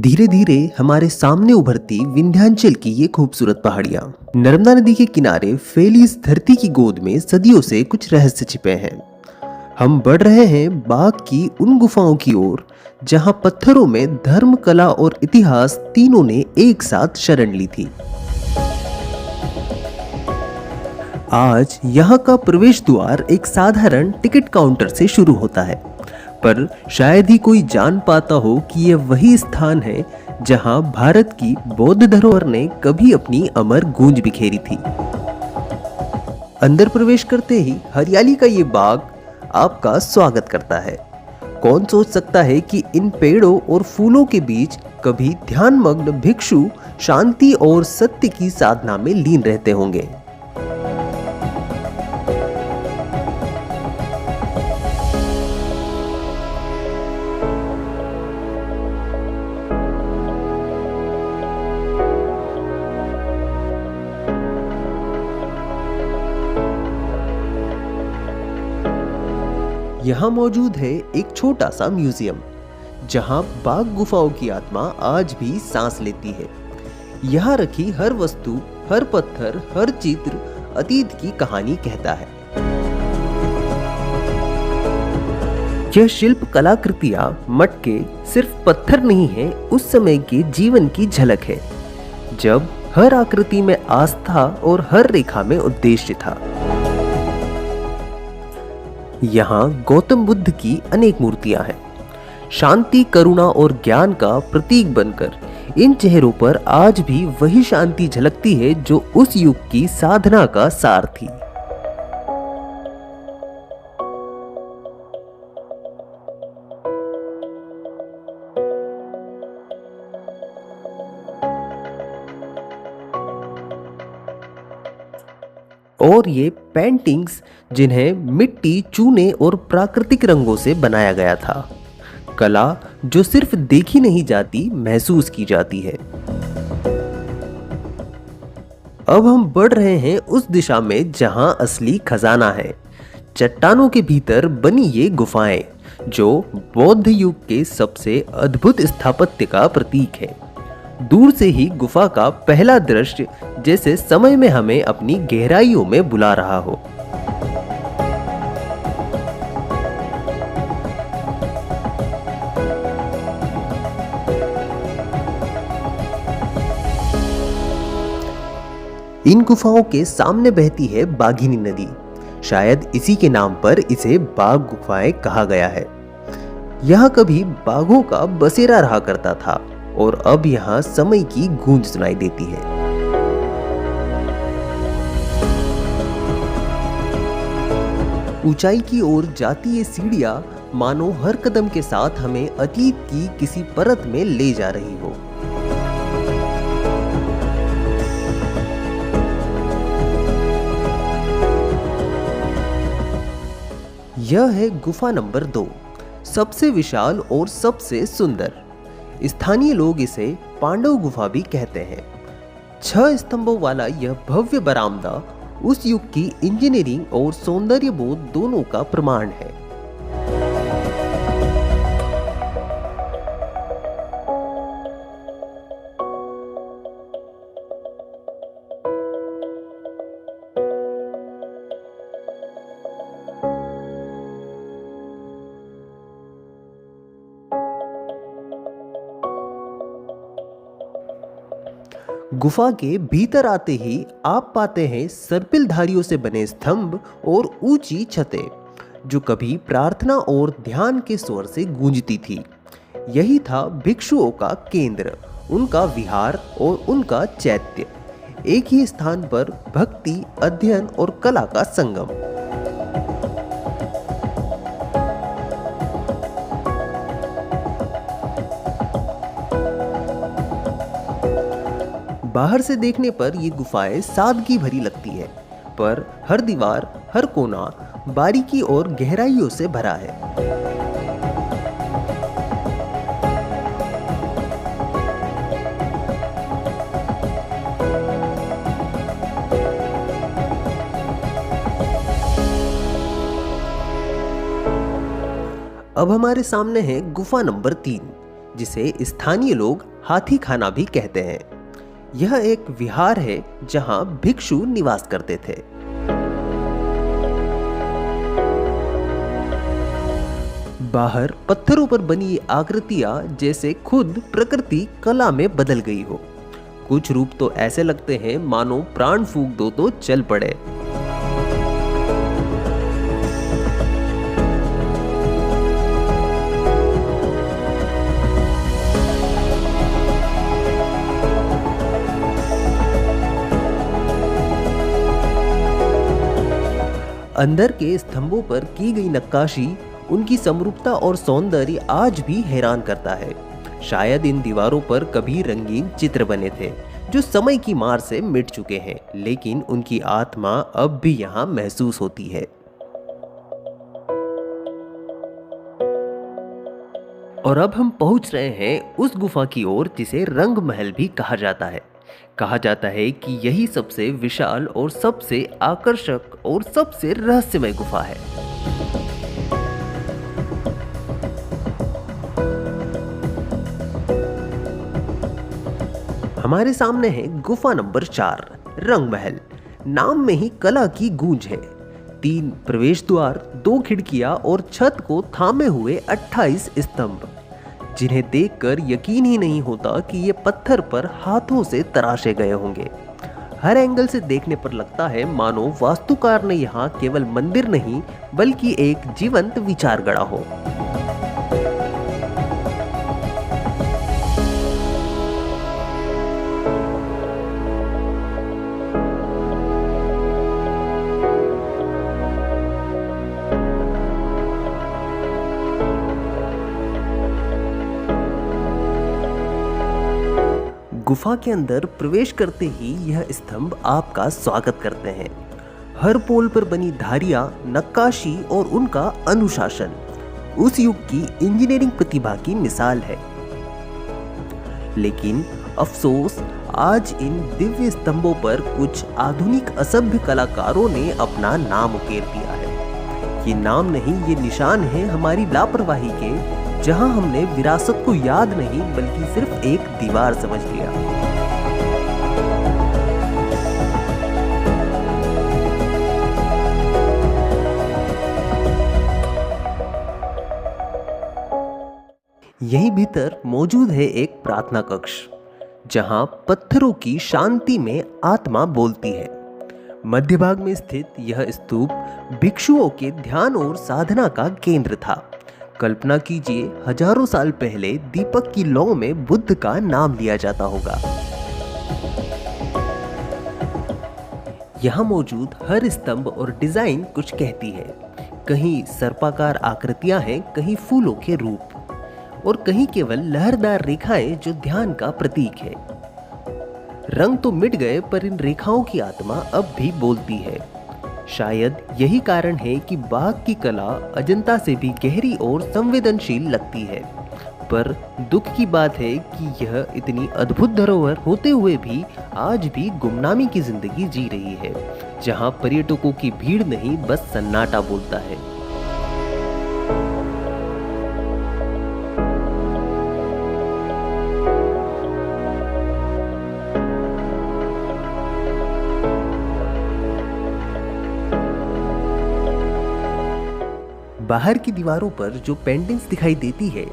धीरे धीरे हमारे सामने उभरती विंध्याचल की ये खूबसूरत पहाड़ियां, नर्मदा नदी के किनारे फैली इस धरती की गोद में सदियों से कुछ रहस्य छिपे हैं। हम बढ़ रहे हैं बाघ की उन गुफाओं की ओर जहां पत्थरों में धर्म, कला और इतिहास तीनों ने एक साथ शरण ली थी। आज यहाँ का प्रवेश द्वार एक साधारण टिकट काउंटर से शुरू होता है, पर शायद ही कोई जान पाता हो कि यह वही स्थान है जहां भारत की बौद्ध धरोहर ने कभी अपनी अमर गूंज बिखेरी थी। अंदर प्रवेश करते ही हरियाली का ये बाग आपका स्वागत करता है। कौन सोच सकता है कि इन पेड़ों और फूलों के बीच कभी ध्यानमग्न भिक्षु शांति और सत्य की साधना में लीन रहते होंगे। यहाँ मौजूद है एक छोटा सा म्यूजियम जहाँ बाघ गुफाओं की आत्मा आज भी सांस लेती है। यहाँ रखी हर वस्तु, हर पत्थर, हर चित्र अतीत की कहानी कहता है। यह शिल्प कलाकृतियां, मटके सिर्फ पत्थर नहीं है, उस समय के जीवन की झलक है जब हर आकृति में आस्था और हर रेखा में उद्देश्य था। यहाँ गौतम बुद्ध की अनेक मूर्तियां हैं। शांति, करुणा और ज्ञान का प्रतीक बनकर इन चेहरों पर आज भी वही शांति झलकती है जो उस युग की साधना का सार थी। और ये पेंटिंग्स जिन्हें मिट्टी, चूने और प्राकृतिक रंगों से बनाया गया था, कला जो सिर्फ देखी नहीं जाती, महसूस की जाती है। अब हम बढ़ रहे हैं उस दिशा में जहां असली खजाना है। चट्टानों के भीतर बनी ये गुफाएं जो बौद्ध युग के सबसे अद्भुत स्थापत्य का प्रतीक है। दूर से ही गुफा का पहला दृश्य जैसे समय में हमें अपनी गहराइयों में बुला रहा हो। इन गुफाओं के सामने बहती है बाघिनी नदी। शायद इसी के नाम पर इसे बाघ गुफाएं कहा गया है। यह कभी बाघों का बसेरा रहा करता था और अब यहाँ समय की गूंज सुनाई देती है। ऊंचाई की ओर जाती ये सीढ़ियां मानो हर कदम के साथ हमें अतीत की किसी परत में ले जा रही हो। यह है गुफा नंबर 2, सबसे विशाल और सबसे सुंदर। स्थानीय लोग इसे पांडव गुफा भी कहते हैं। 6 स्तंभों वाला यह भव्य बरामदा उस युग की इंजीनियरिंग और सौंदर्य बोध दोनों का प्रमाण है। गुफा के भीतर आते ही आप पाते हैं सर्पिलधारियों से बने स्तंभ और ऊंची छतें जो कभी प्रार्थना और ध्यान के स्वर से गूंजती थी। यही था भिक्षुओं का केंद्र, उनका विहार और उनका चैत्य। एक ही स्थान पर भक्ति, अध्ययन और कला का संगम। बाहर से देखने पर ये गुफाएं सादगी भरी लगती है, पर हर दीवार, हर कोना बारीकी और गहराइयों से भरा है। अब हमारे सामने है गुफा नंबर 3, जिसे स्थानीय लोग हाथी खाना भी कहते हैं। यह एक विहार है जहां भिक्षु निवास करते थे। बाहर पत्थरों पर बनी ये आकृतियां जैसे खुद प्रकृति कला में बदल गई हो। कुछ रूप तो ऐसे लगते हैं मानो प्राण फूंक दो तो चल पड़े। अंदर के स्तंभों पर की गई नक्काशी, उनकी समरूपता और सौंदर्य आज भी हैरान करता है। शायद इन दीवारों पर कभी रंगीन चित्र बने थे जो समय की मार से मिट चुके हैं, लेकिन उनकी आत्मा अब भी यहाँ महसूस होती है। और अब हम पहुंच रहे हैं उस गुफा की ओर जिसे रंग महल भी कहा जाता है। कहा जाता है कि यही सबसे विशाल और सबसे आकर्षक और सबसे रहस्यमय गुफा है। हमारे सामने है गुफा नंबर 4, रंग महल। नाम में ही कला की गूंज है। 3 प्रवेश द्वार, 2 खिड़कियां और छत को थामे हुए 28 स्तंभ, जिन्हें देखकर यकीन ही नहीं होता कि ये पत्थर पर हाथों से तराशे गए होंगे। हर एंगल से देखने पर लगता है मानो वास्तुकार ने यहाँ केवल मंदिर नहीं बल्कि एक जीवंत विचार गढ़ा हो। गुफा के अंदर प्रवेश करते ही यह स्तंभ आपका स्वागत करते हैं। हर पोल पर बनी धारियां, नक्काशी और उनका अनुशासन उस युग की इंजीनियरिंग प्रतिभा की मिसाल है। लेकिन अफसोस, आज इन दिव्य स्तंभों पर कुछ आधुनिक असभ्य कलाकारों ने अपना नाम उकेर दिया है। ये नाम नहीं, ये निशान है हमारी लापरवाही के, जहां हमने विरासत को याद नहीं बल्कि सिर्फ एक दीवार समझ लिया। यहीं भीतर मौजूद है एक प्रार्थना कक्ष, जहां पत्थरों की शांति में आत्मा बोलती है। मध्य भाग में स्थित यह स्तूप भिक्षुओं के ध्यान और साधना का केंद्र था। कल्पना कीजिए, हजारों साल पहले दीपक की लौ में बुद्ध का नाम लिया जाता होगा। यहाँ मौजूद हर स्तंभ और डिजाइन कुछ कहती है। कहीं सर्पाकार आकृतियां हैं, कहीं फूलों के रूप और कहीं केवल लहरदार रेखाएं जो ध्यान का प्रतीक है। रंग तो मिट गए पर इन रेखाओं की आत्मा अब भी बोलती है। शायद यही कारण है कि बाघ की कला अजंता से भी गहरी और संवेदनशील लगती है। पर दुख की बात है कि यह इतनी अद्भुत धरोहर होते हुए भी आज भी गुमनामी की जिंदगी जी रही है, जहां पर्यटकों की भीड़ नहीं बस सन्नाटा बोलता है। बाहर की दीवारों पर जो पेंटिंग्स दिखाई देती है,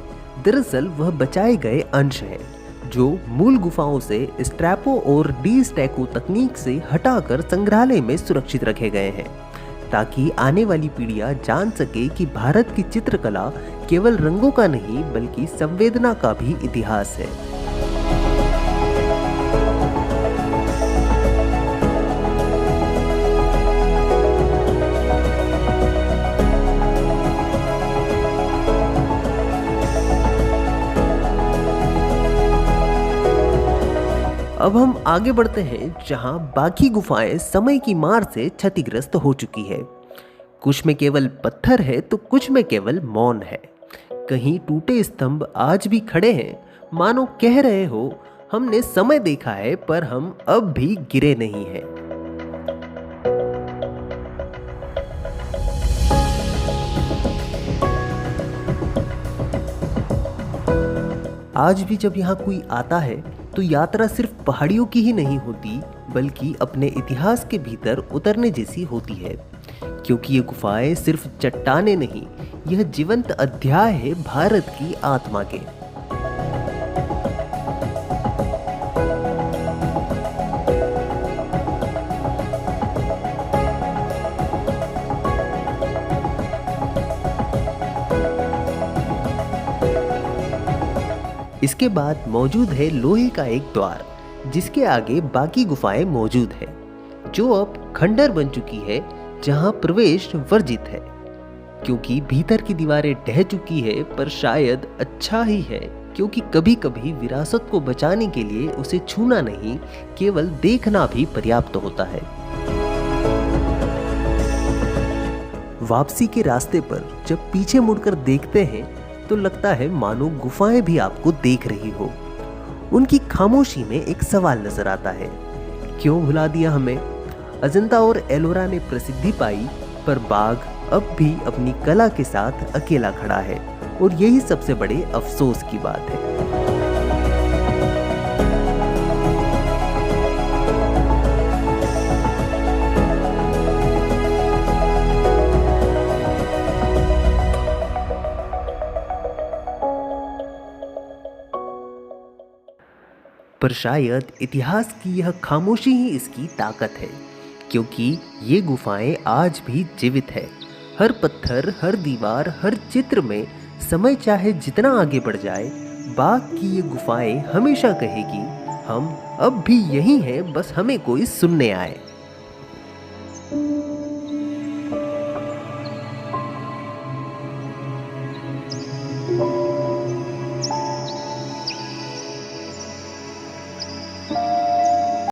दरअसल वह बचाए गए अंश है जो मूल गुफाओं से स्ट्रैपो और डी स्टैको तकनीक से हटाकर संग्रहालय में सुरक्षित रखे गए हैं, ताकि आने वाली पीढ़ियां जान सके कि भारत की चित्रकला केवल रंगों का नहीं बल्कि संवेदना का भी इतिहास है। अब हम आगे बढ़ते हैं, जहां बाकी गुफाएं समय की मार से क्षतिग्रस्त हो चुकी है। कुछ में केवल पत्थर है तो कुछ में केवल मौन है। कहीं टूटे स्तंभ आज भी खड़े हैं, मानो कह रहे हो हमने समय देखा है पर हम अब भी गिरे नहीं हैं। आज भी जब यहाँ कोई आता है तो यात्रा सिर्फ पहाड़ियों की ही नहीं होती, बल्कि अपने इतिहास के भीतर उतरने जैसी होती है। क्योंकि ये गुफाएं सिर्फ चट्टाने नहीं, यह जीवंत अध्याय है भारत की आत्मा के। इसके बाद मौजूद है लोहे का एक द्वार, जिसके आगे बाकी गुफाएं मौजूद है, जो अब खंडर बन चुकी है, जहां प्रवेश वर्जित है। क्योंकि भीतर की दीवारें ढह चुकी है, पर शायद अच्छा ही है, क्योंकि कभी कभी विरासत को बचाने के लिए उसे छूना नहीं, केवल देखना भी पर्याप्त होता है। वापसी के रास्ते पर जब पीछे मुड़कर देखते हैं तो लगता है मानो गुफाएं भी आपको देख रही हो। उनकी खामोशी में एक सवाल नजर आता है, क्यों भुला दिया हमें? अजंता और एलोरा ने प्रसिद्धि पाई, पर बाघ अब भी अपनी कला के साथ अकेला खड़ा है, और यही सबसे बड़े अफसोस की बात है। पर शायद इतिहास की यह खामोशी ही इसकी ताकत है, क्योंकि ये गुफाएं आज भी जीवित है। हर पत्थर, हर दीवार, हर चित्र में समय चाहे जितना आगे बढ़ जाए, बाघ की ये गुफाएं हमेशा कहेगी, हम अब भी यहीं हैं, बस हमें कोई सुनने आए।